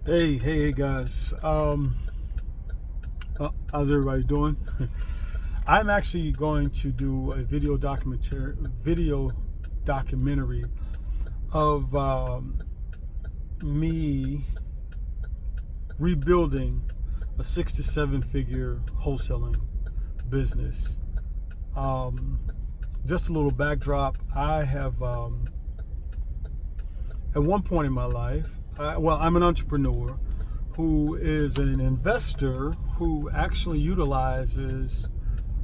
Hey guys. How's everybody doing? I'm actually going to do a video documentary of me rebuilding a 6 to 7 figure wholesaling business. Just a little backdrop. I have at one point in my life, I'm an entrepreneur who is an investor who actually utilizes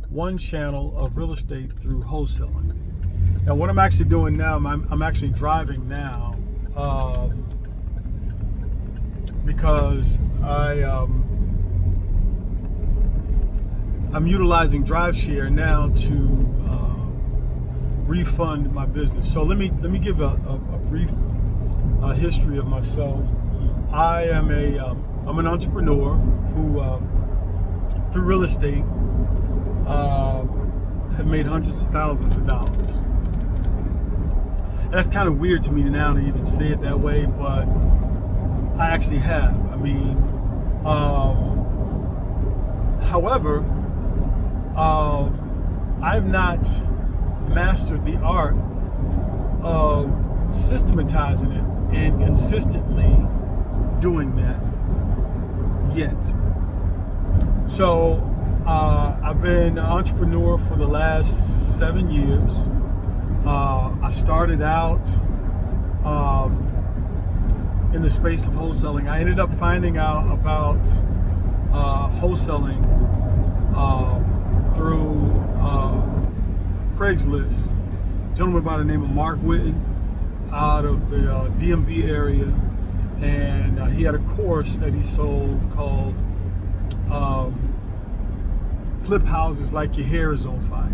one channel of real estate through wholesaling. Now, what I'm actually doing now, I'm actually driving now because I'm utilizing DriveShare now to refund my business. So let me give a brief history of myself. I am I'm an entrepreneur who through real estate have made hundreds of thousands of dollars. And that's kind of weird to me now to even say it that way, but I actually have. However, I've not mastered the art of systematizing it and consistently doing that yet. So I've been an entrepreneur for the last 7 years. I started out in the space of wholesaling. I ended up finding out about wholesaling through Craigslist. A gentleman by the name of Mark Witten out of the DMV area, and he had a course that he sold called Flip Houses Like Your Hair Is on Fire.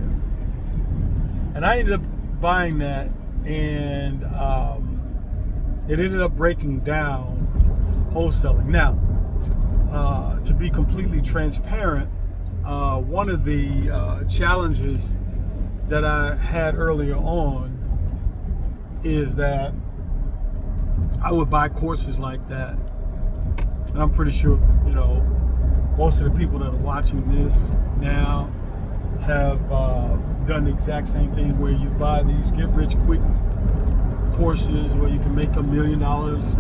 And I ended up buying that, and it ended up breaking down wholesaling. Now, to be completely transparent, one of the challenges that I had earlier on is that I would buy courses like that, and I'm pretty sure most of the people that are watching this now have done the exact same thing, where you buy these get rich quick courses where you can make $1 million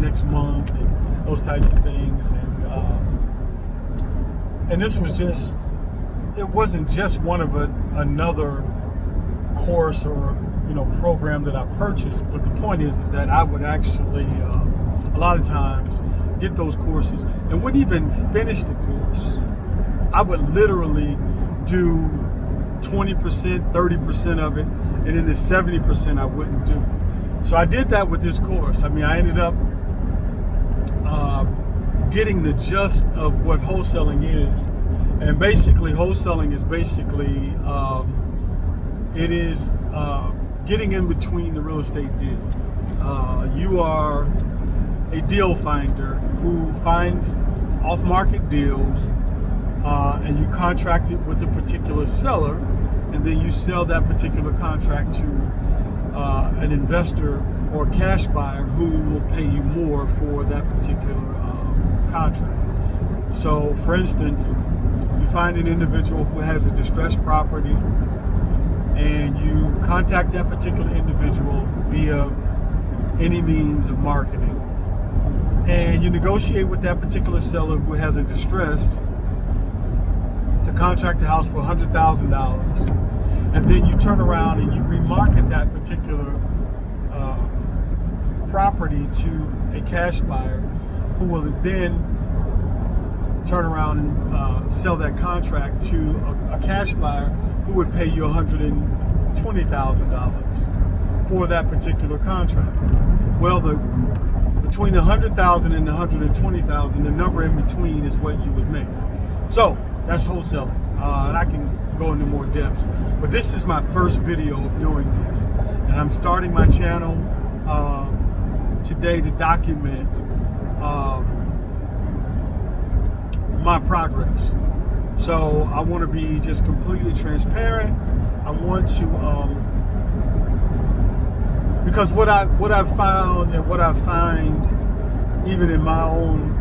next month and those types of things, and this was just, it wasn't just one of another course or program that I purchased, but the point is that I would actually a lot of times get those courses and wouldn't even finish the course. I would literally do 20%, 30% of it, and then the 70% I wouldn't do. So I did that with this course. I ended up getting the gist of what wholesaling is, and basically wholesaling is it is getting in between the real estate deal. You are a deal finder who finds off-market deals, and you contract it with a particular seller, and then you sell that particular contract to an investor or cash buyer who will pay you more for that particular contract. So, for instance, you find an individual who has a distressed property, and you contact that particular individual via any means of marketing, and you negotiate with that particular seller who has a distress to contract the house for $100,000, and then you turn around and you remarket that particular property to a cash buyer who will then turn around and sell that contract to a cash buyer who would pay you $120,000 for that particular contract. Well, between the $100,000 and the $120,000, the number in between is what you would make. So that's wholesaling, and I can go into more depth. But this is my first video of doing this, and I'm starting my channel today to document my progress. So I want to be just completely transparent. I want to because what I've found and what I find even in my own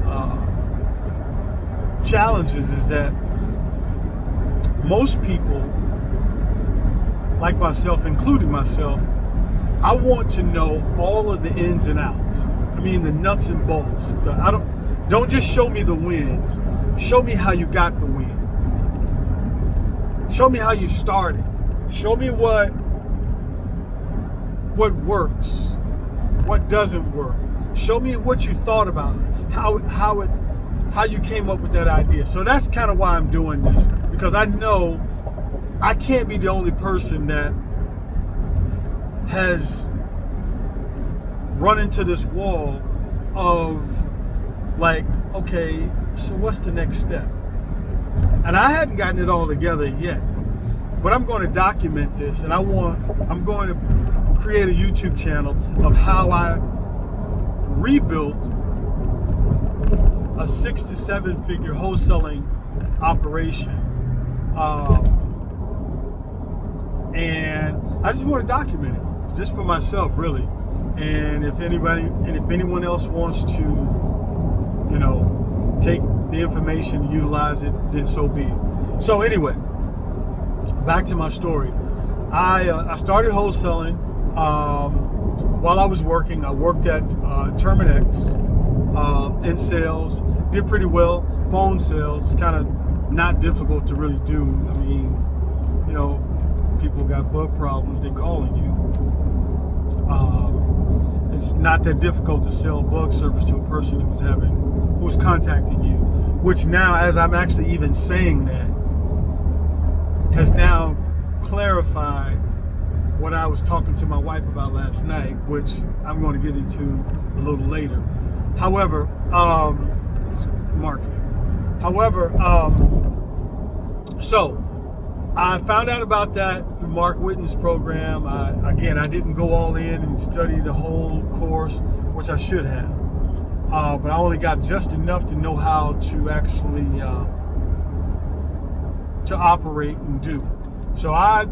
challenges is that most people, like myself, including myself, I want to know all of the ins and outs. I mean, the nuts and bolts. Don't just show me the wins. Show me how you got the win. Show me how you started. Show me what works, what doesn't work. Show me what you thought about it, how you came up with that idea. So that's kind of why I'm doing this, because I know I can't be the only person that has run into this wall of like, okay, so what's the next step? And I hadn't gotten it all together yet, but I'm going to document this, and I'm going to create a YouTube channel of how I rebuilt a 6 to 7 figure wholesaling operation. And I just want to document it just for myself, really. And if anyone else wants to, take the information, utilize it, then so be it. So anyway, back to my story. I started wholesaling while I was working. I worked at Terminex in sales, did pretty well. Phone sales, kind of not difficult to really do. I mean, people got bug problems, they're calling you. It's not that difficult to sell bug service to a person who's contacting you, which now, as I'm actually even saying that, has now clarified what I was talking to my wife about last night, which I'm going to get into a little later. However, it's marketing. However, so I found out about that through Mark Whitten's program. I didn't go all in and study the whole course, which I should have. But I only got just enough to know how to actually to operate and do. So I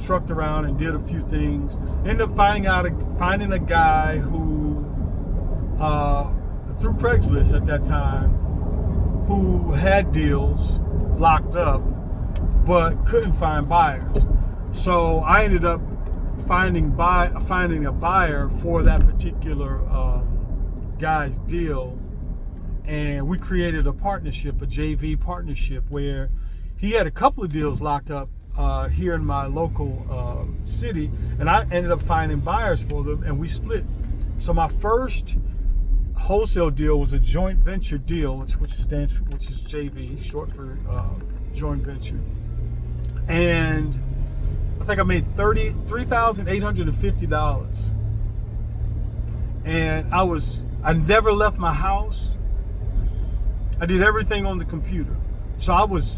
trucked around and did a few things. Ended up finding a guy who, through Craigslist at that time, who had deals locked up, but couldn't find buyers. So I ended up finding a buyer for that particular guy's deal, and we created a partnership, a JV partnership, where he had a couple of deals locked up here in my local city, and I ended up finding buyers for them, and we split. So my first wholesale deal was a joint venture deal, which is JV, short for joint venture. And I think I made $3,850. And I never left my house. I did everything on the computer. So I was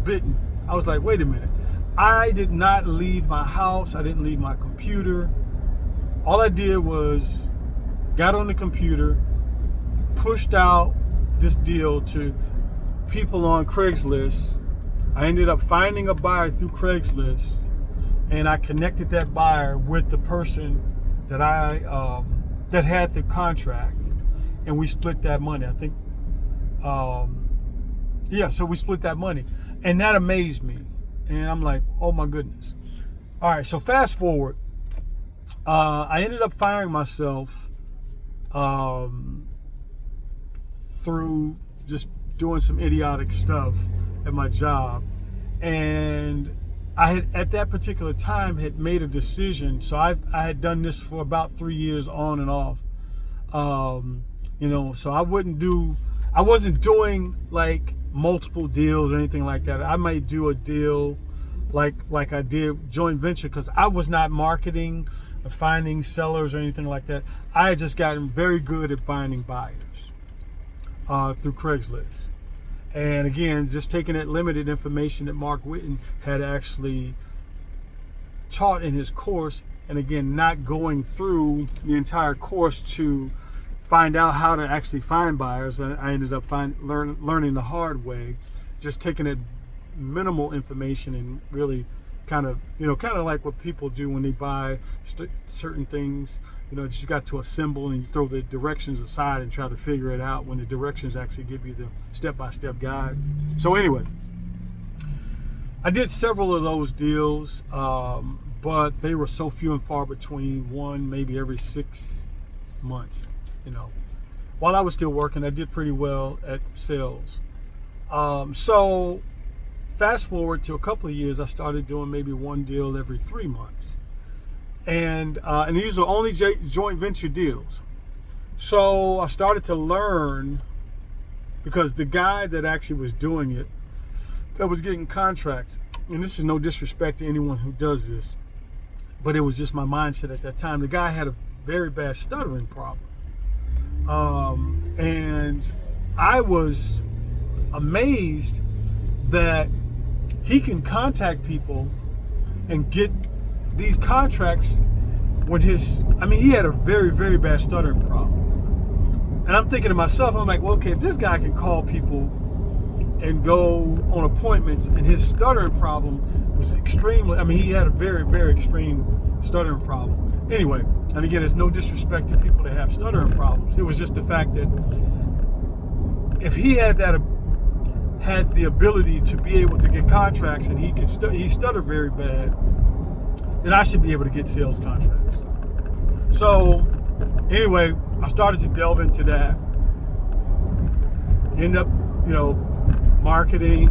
bitten. I was like, wait a minute. I did not leave my house. I didn't leave my computer. All I did was got on the computer, pushed out this deal to people on Craigslist. I ended up finding a buyer through Craigslist, and I connected that buyer with the person that that had the contract, and we split that money. I think, so we split that money, and that amazed me. And I'm like, oh my goodness. All right, so fast forward. I ended up firing myself through just doing some idiotic stuff at my job, and I had at that particular time had made a decision. So I had done this for about 3 years on and off, so I wasn't doing like multiple deals or anything like that. I might do a deal like I did joint venture, because I was not marketing or finding sellers or anything like that. I had just gotten very good at finding buyers through Craigslist. And again, just taking that limited information that Mark Whitten had actually taught in his course, and again, not going through the entire course to find out how to actually find buyers. I ended up learning the hard way, just taking that minimal information and really kind of like what people do when they buy certain things. You got to assemble and you throw the directions aside and try to figure it out when the directions actually give you the step-by-step guide. So anyway, I did several of those deals, but they were so few and far between, one maybe every 6 months. While I was still working, I did pretty well at sales. So fast forward to a couple of years, I started doing maybe one deal every 3 months. And these are only joint venture deals. So I started to learn, because the guy that actually was doing it, that was getting contracts, and this is no disrespect to anyone who does this, but it was just my mindset at that time. The guy had a very bad stuttering problem. And I was amazed that he can contact people and get these contracts when he had a very, very bad stuttering problem. And I'm thinking to myself, I'm like, well, okay, if this guy can call people and go on appointments, and his stuttering problem was extremely, he had a very, very extreme stuttering problem. Anyway, and again, it's no disrespect to people that have stuttering problems. It was just the fact that if he had the ability to be able to get contracts, and he stuttered very bad, then I should be able to get sales contracts. So anyway, I started to delve into that. End up, marketing,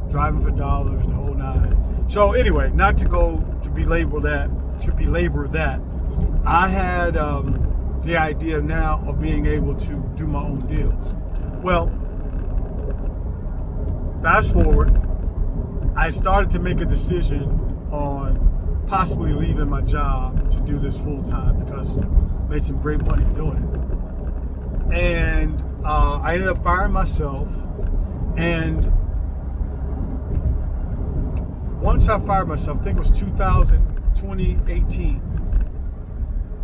driving for dollars, the whole nine. So anyway, not to belabor that, I had the idea now of being able to do my own deals. Well, fast forward, I started to make a decision on possibly leaving my job to do this full time, because I made some great money doing it. And I ended up firing myself. And once I fired myself, I think it was 2018,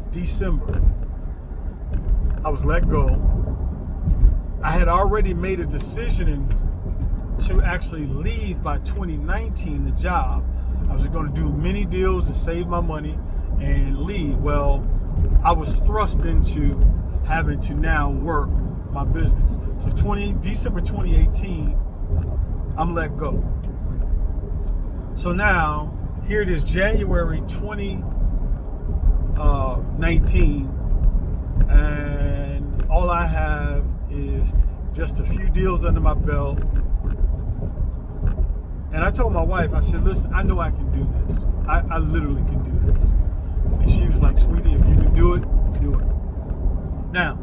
December, I was let go. I had already made a decision to actually leave by 2019 the job. I was going to do many deals and save my money and leave. Well, I was thrust into having to now work my business. So December 2018, I'm let go. So now, here it is, January 2019, and all I have is just a few deals under my belt. And I told my wife, I said, listen, I know I can do this. I literally can do this. And she was like, sweetie, if you can do it, do it. Now,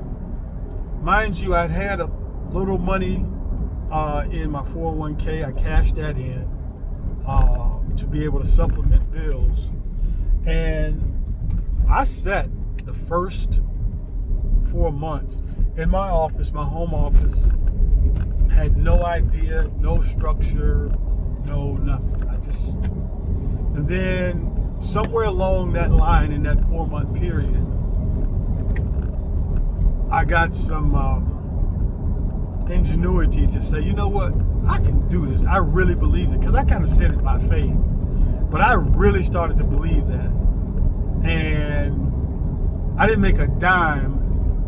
mind you, I'd had a little money in my 401k. I cashed that in to be able to supplement bills. And I sat the first 4 months in my office, my home office, had no idea, no structure, no nothing. And then somewhere along that line in that 4 month period, I got some ingenuity to say, you know what, I can do this. I really believed it, because I kind of said it by faith, but I really started to believe that. And I didn't make a dime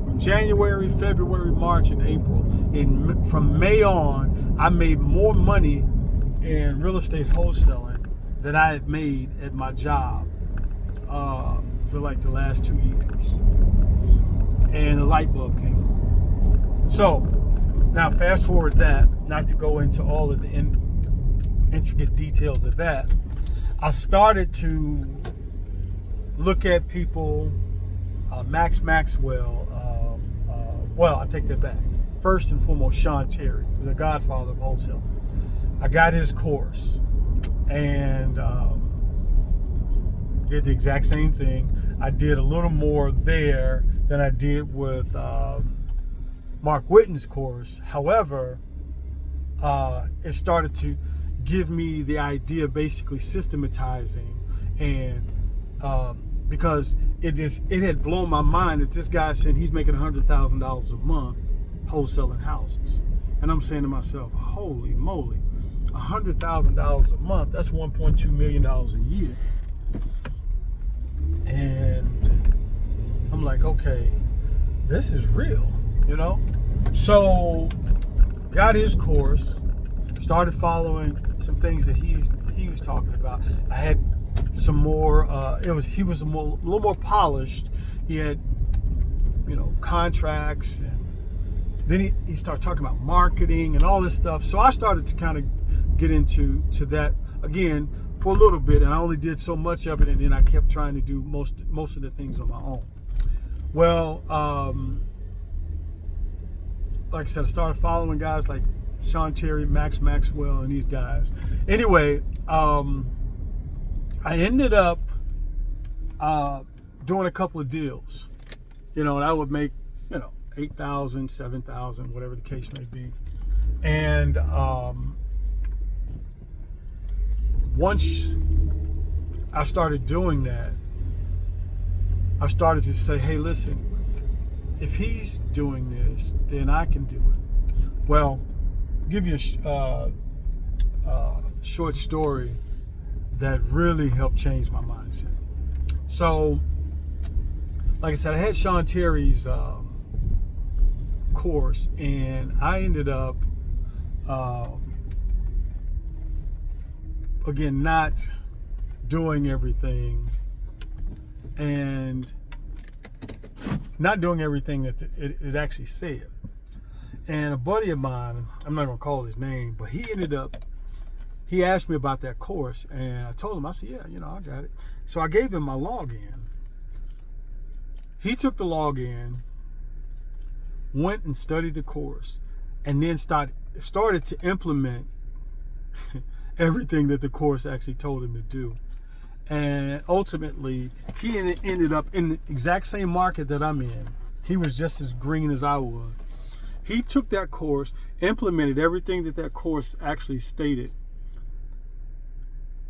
from January, February, March, and April. From May on, I made more money in real estate wholesaling than I had made at my job for like the last 2 years. And the light bulb came on. So now fast forward that, not to go into all of the intricate details of that, I started to look at people, Max Maxwell, well, I take that back. First and foremost, Sean Terry, the godfather of wholesaling. I got his course and did the exact same thing. I did a little more there than I did with Mark Whitten's course. However, it started to give me the idea of basically systematizing, and because it had blown my mind that this guy said he's making $100,000 a month wholesaling houses. And I'm saying to myself, holy moly. $100,000 a month, that's $1.2 million a year. And I'm like, okay, this is real, you know? So got his course, started following some things that he was talking about. I had some more, he was a little more polished. He had, contracts, and then he started talking about marketing and all this stuff. So I started to kind of get into that again for a little bit, and I only did so much of it, and then I kept trying to do most of the things on my own. Well, like I said, I started following guys like Sean Terry, Max Maxwell, and these guys. Anyway, I ended up doing a couple of deals, and I would make, $8,000, $7,000, whatever the case may be. And once I started doing that, I started to say, hey, listen, if he's doing this, then I can do it. Well, I'll give you a short story that really helped change my mindset. So, like I said, I had Sean Terry's course, and I ended up, again, not doing everything, and not doing everything that it actually said. And a buddy of mine, I'm not going to call his name, but he asked me about that course, and I told him, I said, yeah, I got it. So I gave him my login. He took the login, went and studied the course, and then started to implement everything that the course actually told him to do. And ultimately, he ended up in the exact same market that I'm in. He was just as green as I was. He took that course, implemented everything that course actually stated,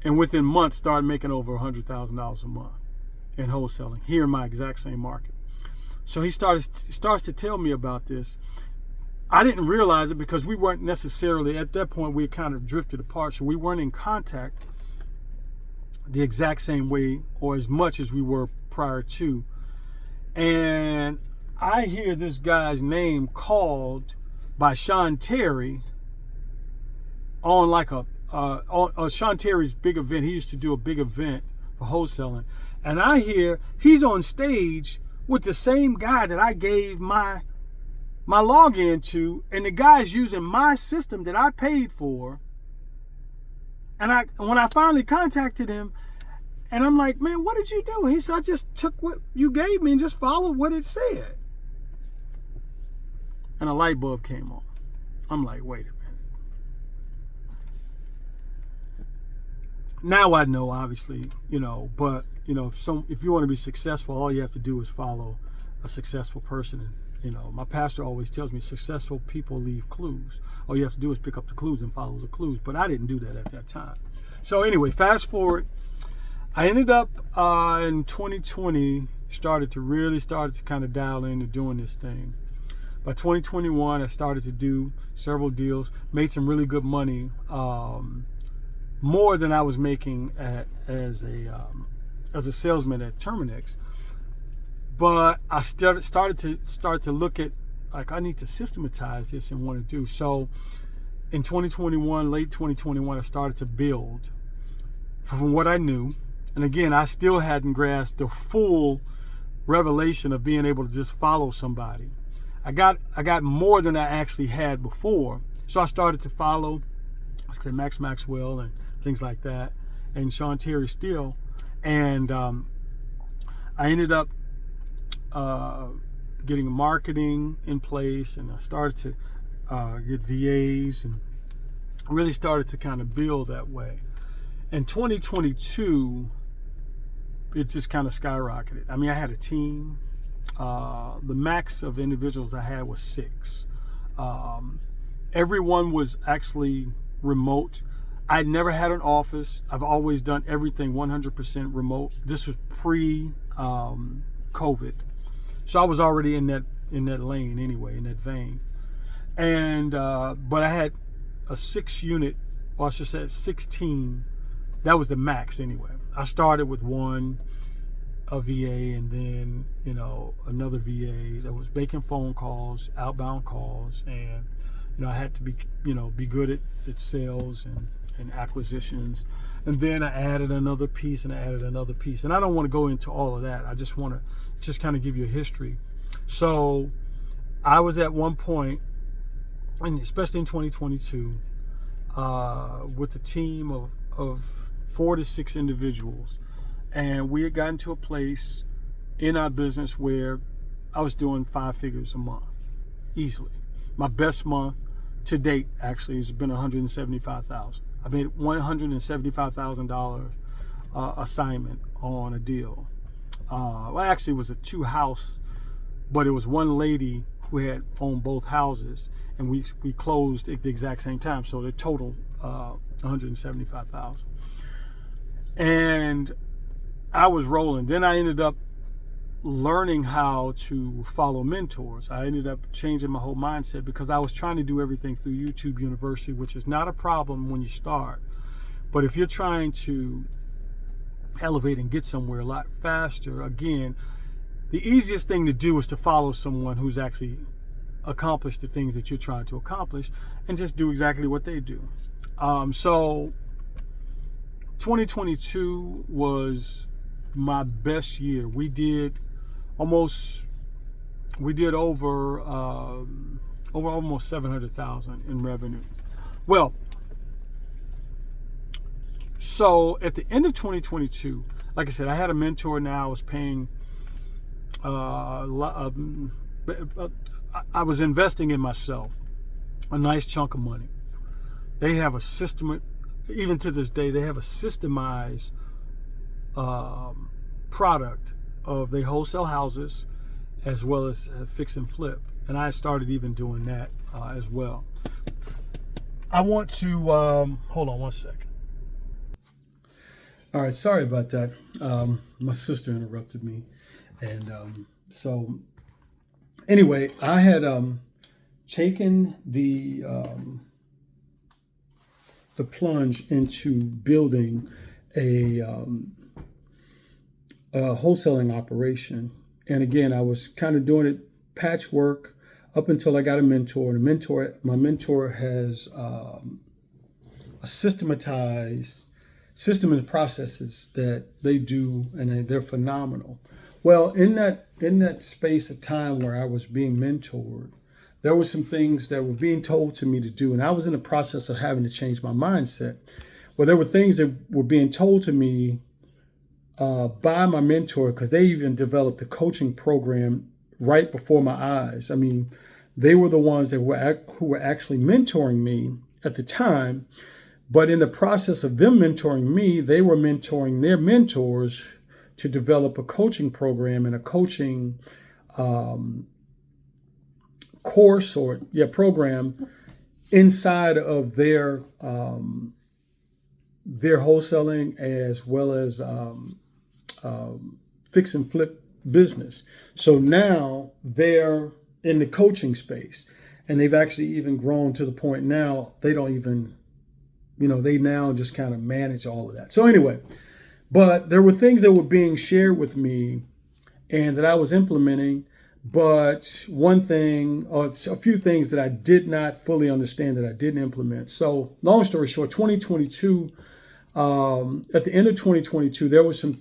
and within months started making over $100,000 a month in wholesaling here in my exact same market. So he starts to tell me about this. I didn't realize it because we weren't necessarily, at that point, we kind of drifted apart, so we weren't in contact the exact same way or as much as we were prior to. And I hear this guy's name called by Sean Terry on like on Sean Terry's big event. He used to do a big event for wholesaling, and I hear he's on stage with the same guy that I gave my login to, and the guy's using my system that I paid for. And when I finally contacted him, and I'm like, man, what did you do? He said, I just took what you gave me and just followed what it said. And a light bulb came on. I'm like, wait a minute. Now I know, obviously, but if you want to be successful, all you have to do is follow a successful person. And my pastor always tells me successful people leave clues. All you have to do is pick up the clues and follow the clues. But I didn't do that at that time. So anyway, fast forward, I ended up in 2020 started to kind of dial into doing this thing. By 2021, I started to do several deals, made some really good money, more than I was making as a salesman at Terminex. But I started to look at, like, I need to systematize this and want to do. So in 2021, late 2021, I started to build from what I knew. And again, I still hadn't grasped the full revelation of being able to just follow somebody. I got more than I actually had before. So I started to follow, like I said, Max Maxwell and things like that, and Sean Terry still. And I ended up getting marketing in place, and I started to get VAs and really started to kind of build that way. In 2022, it just kind of skyrocketed. I mean, I had a team. The max of individuals I had was 6. Everyone was actually remote. I'd never had an office. I've always done everything 100% remote. This was pre-COVID. So I was already in that lane anyway, in that vein. And but I had a 6-unit or I should say 16. That was the max anyway. I started with a VA, and then, another VA that was making phone calls, outbound calls, and, I had to be good at sales and acquisitions. And then I added another piece, and I added another piece. And I don't want to go into all of that. I just want to kind of give you a history. So I was at one point, and especially in 2022, with a team of 4 to 6 individuals. And we had gotten to a place in our business where I was doing 5 figures a month, easily. My best month to date, actually, has been $175,000. I made $175,000 assignment on a deal. Well, actually, it was a 2-house, but it was one lady who had owned both houses, and we closed at the exact same time. So the total $175,000. And I was rolling. Then I ended up learning how to follow mentors. I ended up changing my whole mindset because I was trying to do everything through YouTube University, which is not a problem when you start. But if you're trying to elevate and get somewhere a lot faster, again, the easiest thing to do is to follow someone who's actually accomplished the things that you're trying to accomplish and just do exactly what they do. So 2022 was my best year. We did over almost 700,000 in revenue. Well, so at the end of 2022, like I said, I had a mentor. Now I was paying I was investing in myself a nice chunk of money. They have a system, even to this day, they have a systemized product of they wholesale houses as well as fix and flip. And I started even doing that as well. I want to, hold on one second. All right, sorry about that. My sister interrupted me. And so anyway, I had taken the plunge into building a wholesaling operation. And again, I was kind of doing it patchwork up until I got a mentor. My mentor has a systematized system and processes that they do, and they're phenomenal. Well, in that space of time where I was being mentored, there were some things that were being told to me to do, and I was in the process of having to change my mindset. Well, there were things that were being told to me by my mentor, because they even developed a coaching program right before my eyes. I mean, they were the ones who were actually mentoring me at the time, but in the process of them mentoring me, they were mentoring their mentors to develop a coaching program and a coaching course or program inside of their wholesaling as well as fix and flip business. So now they're in the coaching space, and they've actually even grown to the point now they don't even, they now just kind of manage all of that. So anyway, but there were things that were being shared with me and that I was implementing, but one thing or a few things that I did not fully understand that I didn't implement. So long story short, 2022, at the end of 2022, there was some,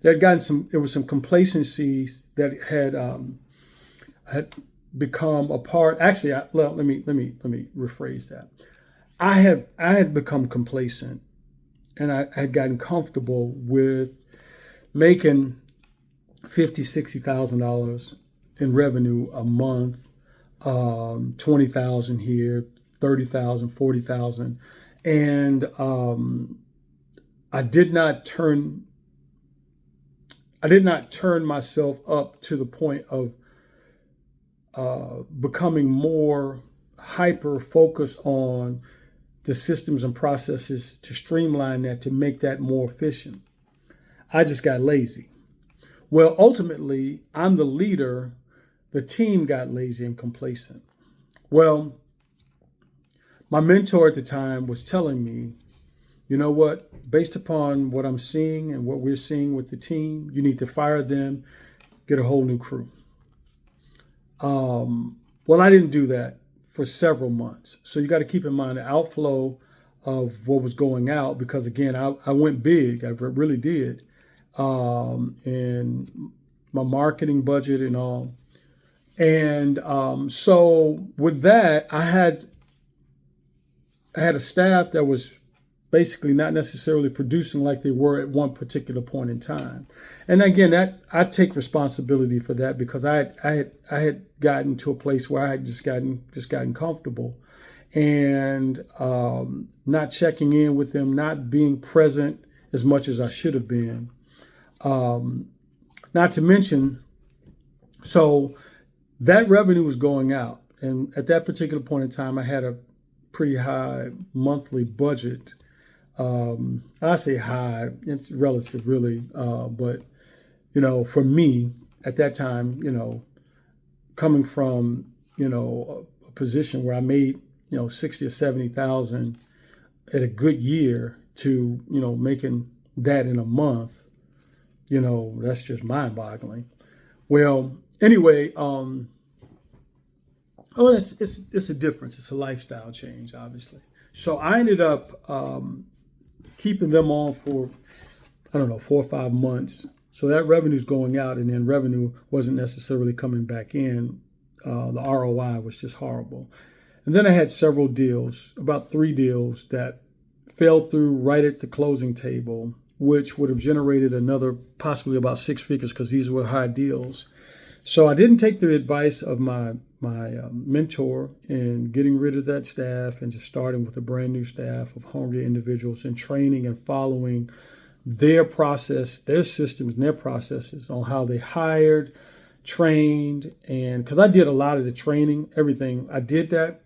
there was some complacency that had become a part. Actually, let me rephrase that. I had become complacent, and I had gotten comfortable with making $50,000-$60,000 in revenue a month, 20,000 here, 30,000, 40,000, and I did not turn myself up to the point of becoming more hyper focused on the systems and processes to streamline that, to make that more efficient. I just got lazy. Well, ultimately, I'm the leader. The team got lazy and complacent. Well, my mentor at the time was telling me, you know what, based upon what I'm seeing and what we're seeing with the team, you need to fire them, get a whole new crew. Well, I didn't do that for several months. So you got to keep in mind the outflow of what was going out, because again, I went big. I really did. And my marketing budget and all. And so with that, I had a staff that was basically not necessarily producing like they were at one particular point in time. And again, that I take responsibility for that, because I had gotten to a place where I had just gotten comfortable, and not checking in with them, not being present as much as I should have been. Not to mention, so that revenue was going out, and at that particular point in time, I had a pretty high monthly budget. I say high, it's relative really, but for me at that time, coming from a position where I made 60 or 70,000 at a good year to making that in a month, that's just mind-boggling. Well, anyway, it's a difference. It's a lifestyle change, obviously. So I ended up keeping them on for, 4 or 5 months. So that revenue's going out, and then revenue wasn't necessarily coming back in. The ROI was just horrible. And then I had several deals, about 3 deals that fell through right at the closing table, which would have generated another possibly about 6 figures, because these were high deals. So I didn't take the advice of my mentor in getting rid of that staff and just starting with a brand new staff of hungry individuals, and training and following their process, their systems and their processes on how they hired, trained. And because I did a lot of the training, everything, I did that.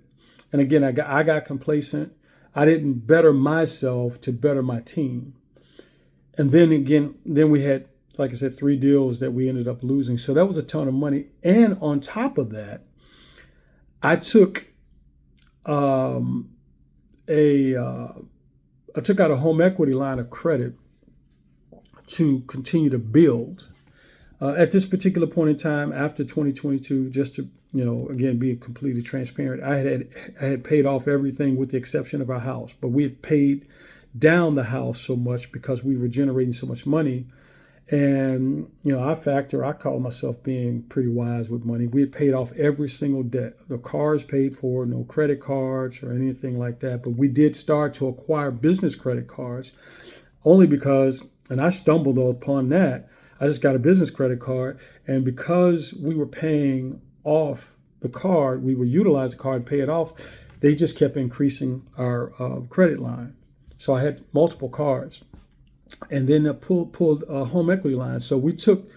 And again, I got complacent. I didn't better myself to better my team. And then we had, like I said, 3 deals that we ended up losing. So that was a ton of money. And on top of that, I took I took out a home equity line of credit to continue to build. At this particular point in time, after 2022, just to again be completely transparent, I had paid off everything with the exception of our house, but we had paid down the house so much because we were generating so much money. And, I call myself being pretty wise with money. We had paid off every single debt. The cars paid for, no credit cards or anything like that. But we did start to acquire business credit cards only because, and I stumbled upon that. I just got a business credit card. And because we were paying off the card, we would utilize the card and pay it off. They just kept increasing our credit line. So I had multiple cards. And then pulled a home equity line. So we took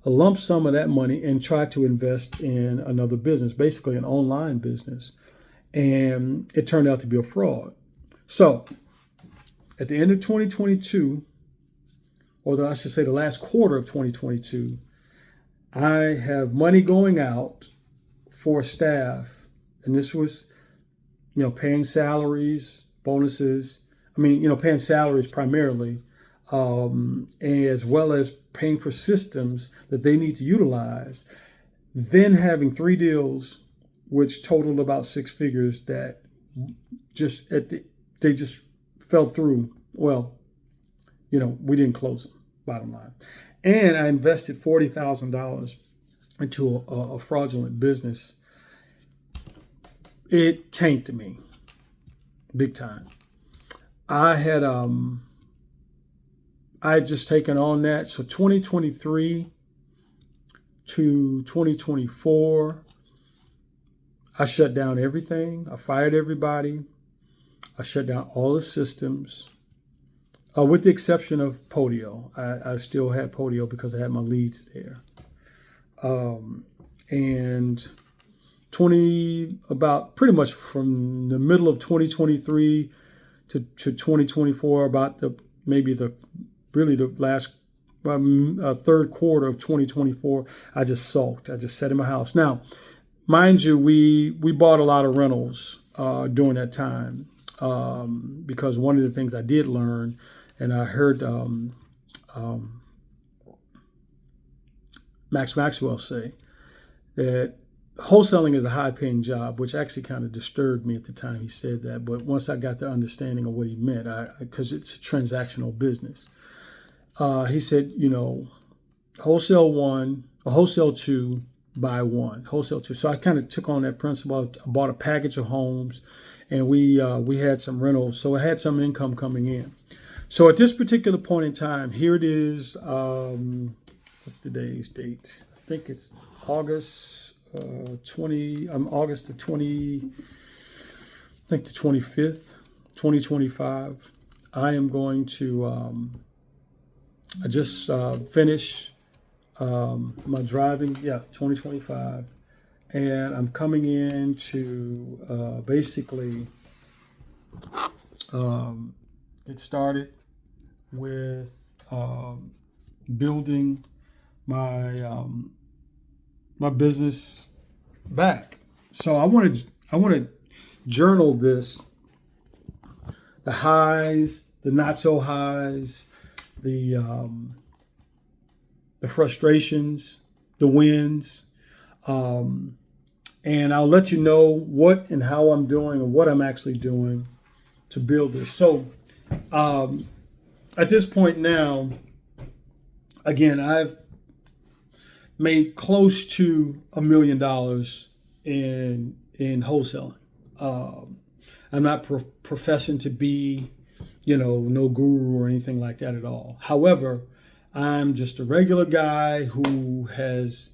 a lump sum of that money and tried to invest in another business, basically an online business. And it turned out to be a fraud. So at the end of 2022, or I should say the last quarter of 2022, I have money going out for staff. And this was, paying salaries, bonuses. Paying salaries primarily. As well as paying for systems that they need to utilize, then having 3 deals, which totaled about 6 figures that they just fell through. Well, we didn't close them, bottom line. And I invested $40,000 into a fraudulent business. It tanked me big time. I had just taken on that. So 2023 to 2024, I shut down everything. I fired everybody. I shut down all the systems, with the exception of Podio. I still had Podio because I had my leads there. And about pretty much from the middle of 2023 to 2024, about the last third quarter of 2024, I just sulked. I just sat in my house. Now, mind you, we bought a lot of rentals during that time, because one of the things I did learn, and I heard Max Maxwell say that wholesaling is a high-paying job, which actually kind of disturbed me at the time he said that. But once I got the understanding of what he meant, because it's a transactional business, he said, wholesale one, or wholesale two, buy one, wholesale two. So I kind of took on that principle. I bought a package of homes, and we had some rentals, so I had some income coming in. So at this particular point in time, here it is. What's today's date? I think it's August 20. August the 20. I think the 25th, 2025. I am going to. I just finished my driving. Yeah, 2025, and I'm coming in to basically get started with building my my business back. So I want to journal this, the highs, the not so highs, the frustrations, the wins, and I'll let you know what and how I'm doing and what I'm actually doing to build this. So at this point now, again, I've made close to $1 million in wholesaling. I'm not professing to be, no guru or anything like that at all. However, I'm just a regular guy who has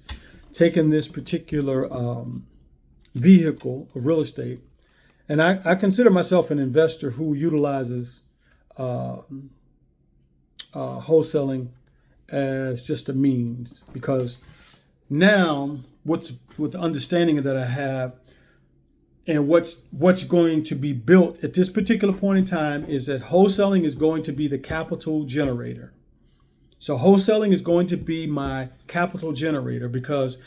taken this particular vehicle of real estate, and I consider myself an investor who utilizes wholesaling as just a means, because now with the understanding that I have and what's going to be built at this particular point in time is that wholesaling is going to be the capital generator. So wholesaling is going to be my capital generator, because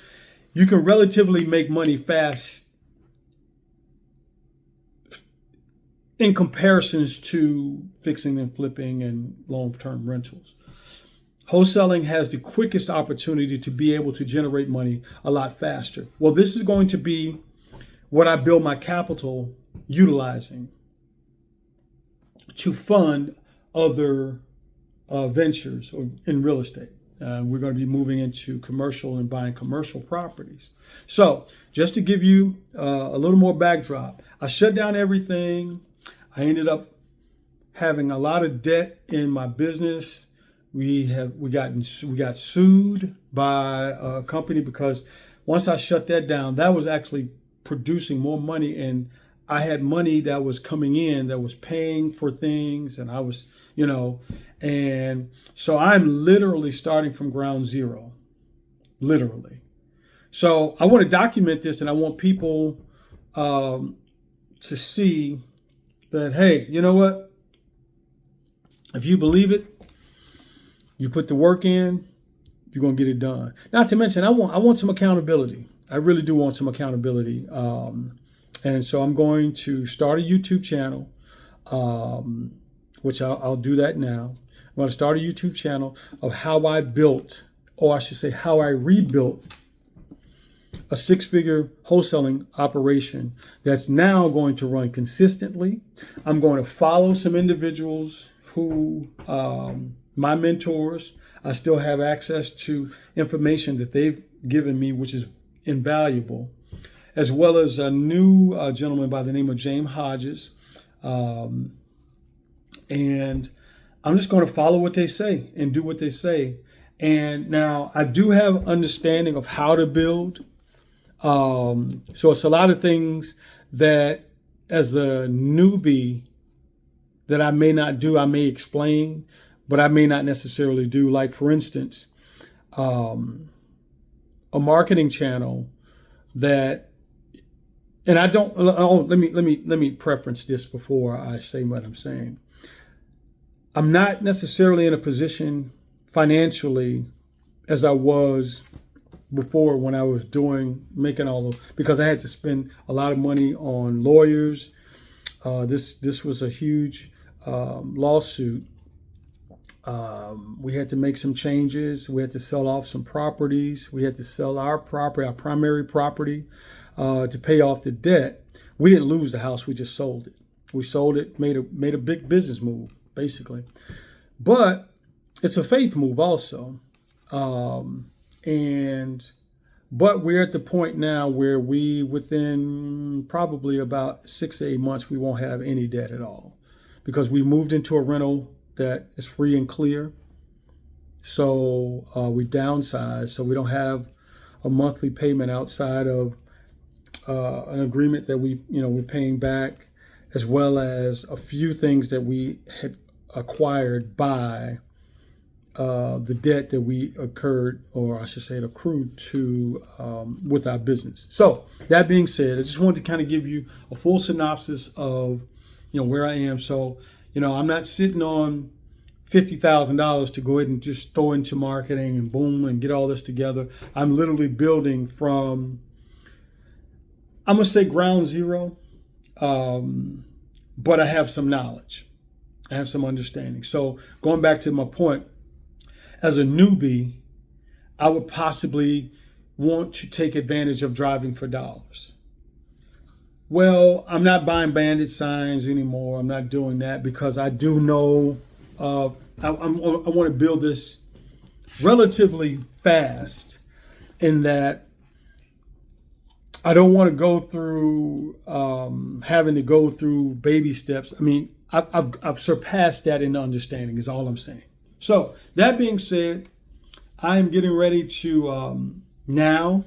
you can relatively make money fast in comparisons to fixing and flipping and long-term rentals. Wholesaling has the quickest opportunity to be able to generate money a lot faster. Well, this is going to be what I build my capital utilizing to fund other ventures in real estate. We're going to be moving into commercial and buying commercial properties. So just to give you a little more backdrop, I shut down everything. I ended up having a lot of debt in my business. We got sued by a company because once I shut that down, that was actually producing more money, and I had money that was coming in that was paying for things, and I was, and so I'm literally starting from ground zero, literally. So I want to document this, and I want people to see that, hey, you know what? If you believe it, you put the work in, you're gonna get it done. Not to mention, I want some accountability. I really do want some accountability, and so I'm going to start a YouTube channel, which I'll do that now. I'm going to start a YouTube channel of how I built, or I should say, how I rebuilt a six-figure wholesaling operation that's now going to run consistently. I'm going to follow some individuals who, my mentors, I still have access to information that they've given me, which is invaluable, as well as a new gentleman by the name of James Hodges. And I'm just going to follow what they say and do what they say. And now I do have understanding of how to build. So it's a lot of things that as a newbie that I may not do, I may explain, but I may not necessarily do. Like, for instance, a marketing channel that, and I don't, let me preference this before I say what I'm saying. I'm not necessarily in a position financially as I was before when I was making all of, because I had to spend a lot of money on lawyers. This was a huge lawsuit. We had to make some changes. We had to sell off some properties. We had to sell our property, our primary property, to pay off the debt. We didn't lose the house. We just sold it. We sold it, made a big business move, basically. But it's a faith move also. But we're at the point now where within probably about 6 to 8 months, we won't have any debt at all, because we moved into a rental that is free and clear. So we downsized, so we don't have a monthly payment outside of an agreement that we're paying back, as well as a few things that we had acquired by the debt that we accrued to with our business. So that being said, I just wanted to kind of give you a full synopsis of where I am. So I'm not sitting on $50,000 to go ahead and just throw into marketing and boom and get all this together. I'm literally building from, I'm gonna say, ground zero, but I have some knowledge, I have some understanding. So going back to my point, as a newbie, I would possibly want to take advantage of driving for dollars. Well, I'm not buying bandit signs anymore. I'm not doing that, because I do know I want to build this relatively fast, in that I don't want to go through having to go through baby steps. I mean, I've surpassed that in understanding, is all I'm saying. So that being said, I am getting ready to now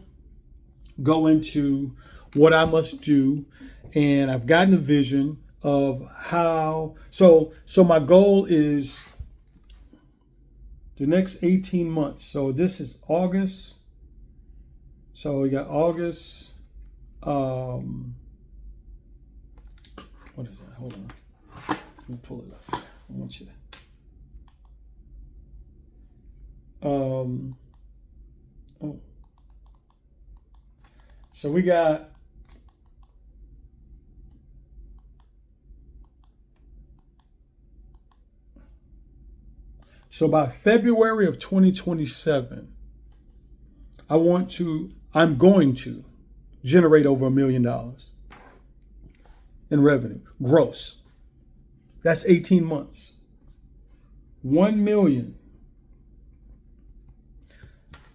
go into what I must do, and I've gotten a vision of how. So my goal is the next 18 months. So this is August. So we got August. What is that? Hold on. Let me pull it up. I want you to. So we got by February of 2027, I'm going to generate over $1 million in revenue, gross. That's 18 months. 1 million.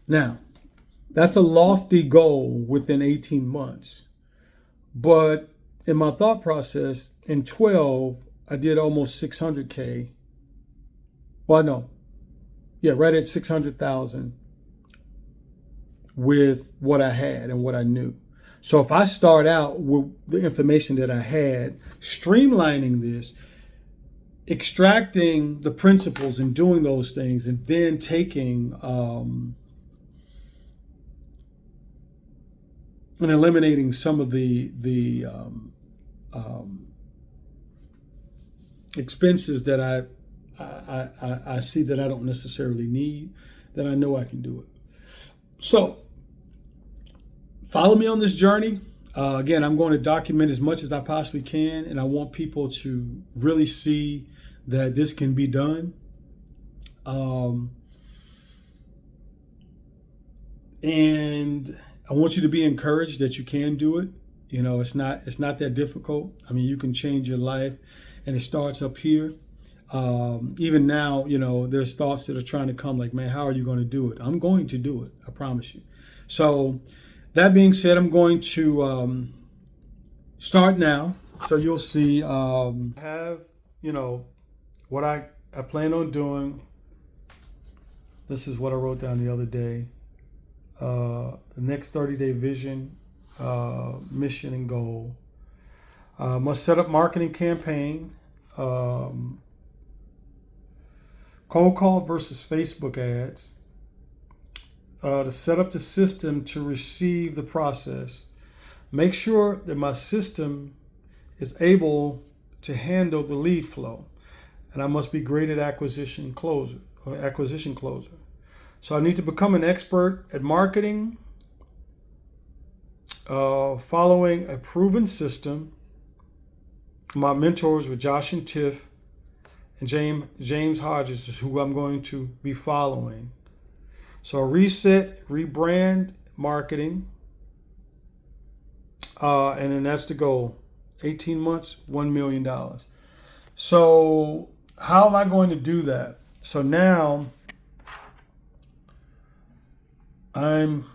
Now, that's a lofty goal within 18 months. But in my thought process, in 12, I did almost 600K. Well, no. Yeah, right at 600,000 with what I had and what I knew. So if I start out with the information that I had, streamlining this, extracting the principles and doing those things, and then taking and eliminating some of the expenses that I see that I don't necessarily need, then I know I can do it. So follow me on this journey. Again, I'm going to document as much as I possibly can, and I want people to really see that this can be done. And I want you to be encouraged that you can do it. It's not that difficult. I mean, you can change your life, and it starts up here. Even now, there's thoughts that are trying to come like, man, how are you going to do it? I'm going to do it. I promise you. So that being said, I'm going to start now. So you'll see, what I plan on doing. This is what I wrote down the other day. The next 30-day vision, mission, and goal. Must set up marketing campaign. Cold call versus Facebook ads. To set up the system to receive the process. Make sure that my system is able to handle the lead flow. And I must be great at acquisition closer. So I need to become an expert at marketing, following a proven system. My mentors were Josh and Tiff, and James Hodges is who I'm going to be following. So reset, rebrand, marketing, and then that's the goal. 18 months, $1 million. So how am I going to do that? So now I'm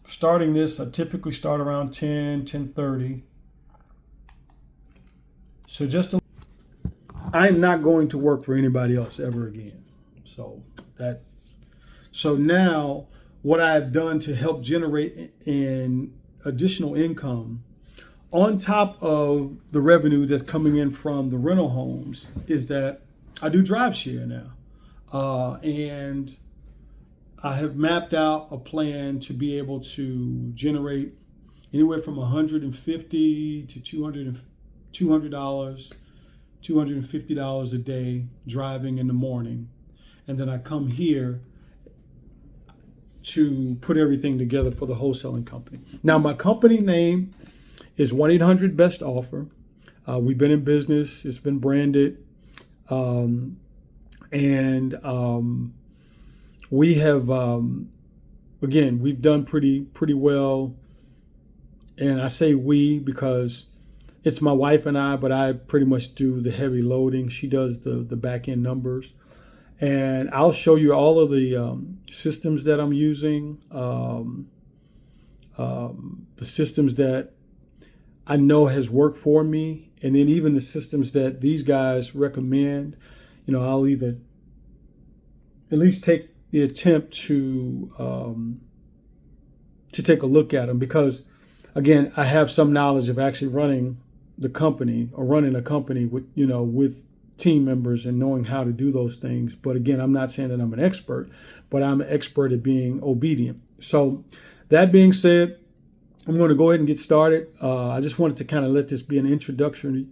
starting this. I typically start around 10:30. So I'm not going to work for anybody else ever again. So now what I've done to help generate an additional income on top of the revenue that's coming in from the rental homes is that I do drive share now. And I have mapped out a plan to be able to generate anywhere from $150 to $200, $250 a day driving in the morning. And then I come here to put everything together for the wholesaling company. Now, my company name is 1-800-BEST-OFFER. We've been in business. It's been branded. We have, again, we've done pretty well. And I say we because it's my wife and I, but I pretty much do the heavy loading. She does the back end numbers. And I'll show you all of the systems that I'm using, the systems that I know has worked for me, and then even the systems that these guys recommend. I'll either at least take the attempt to take a look at them because, again, I have some knowledge of actually running the company or running a company with team members and knowing how to do those things. But again, I'm not saying that I'm an expert, but I'm an expert at being obedient. So that being said, I'm going to go ahead and get started. I just wanted to kind of let this be an introductory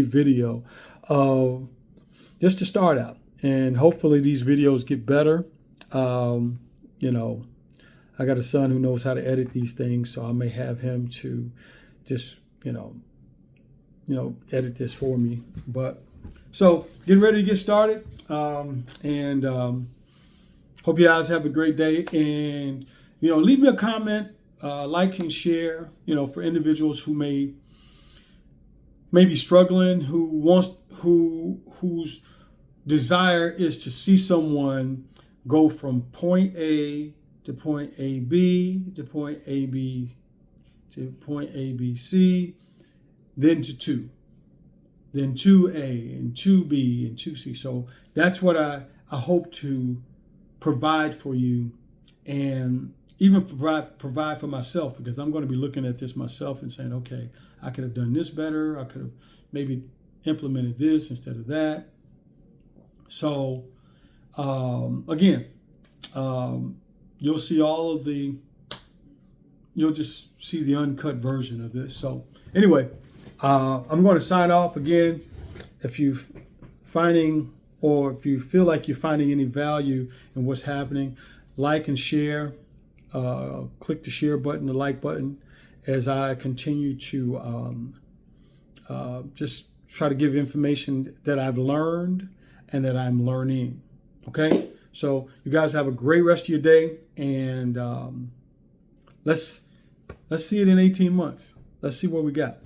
video of just to start out. And hopefully these videos get better. I got a son who knows how to edit these things, so I may have him to just, edit this for me. But so getting ready to get started. And hope you guys have a great day. And, leave me a comment, like and share, for individuals who may be struggling, whose desire is to see someone go from point A to point AB to point AB to point ABC, then to 2, then 2A and 2B and 2C. So that's what I hope to provide for you, and even provide for myself, because I'm going to be looking at this myself and saying, okay, I could have done this better. I could have maybe implemented this instead of that. So again, you'll see you'll just see the uncut version of this. So anyway, I'm going to sign off again. If you feel like you're finding any value in what's happening, like and share. Click the share button, the like button, as I continue to just try to give information that I've learned and that I'm learning. Okay, so you guys have a great rest of your day, and let's see it in 18 months. Let's see what we got.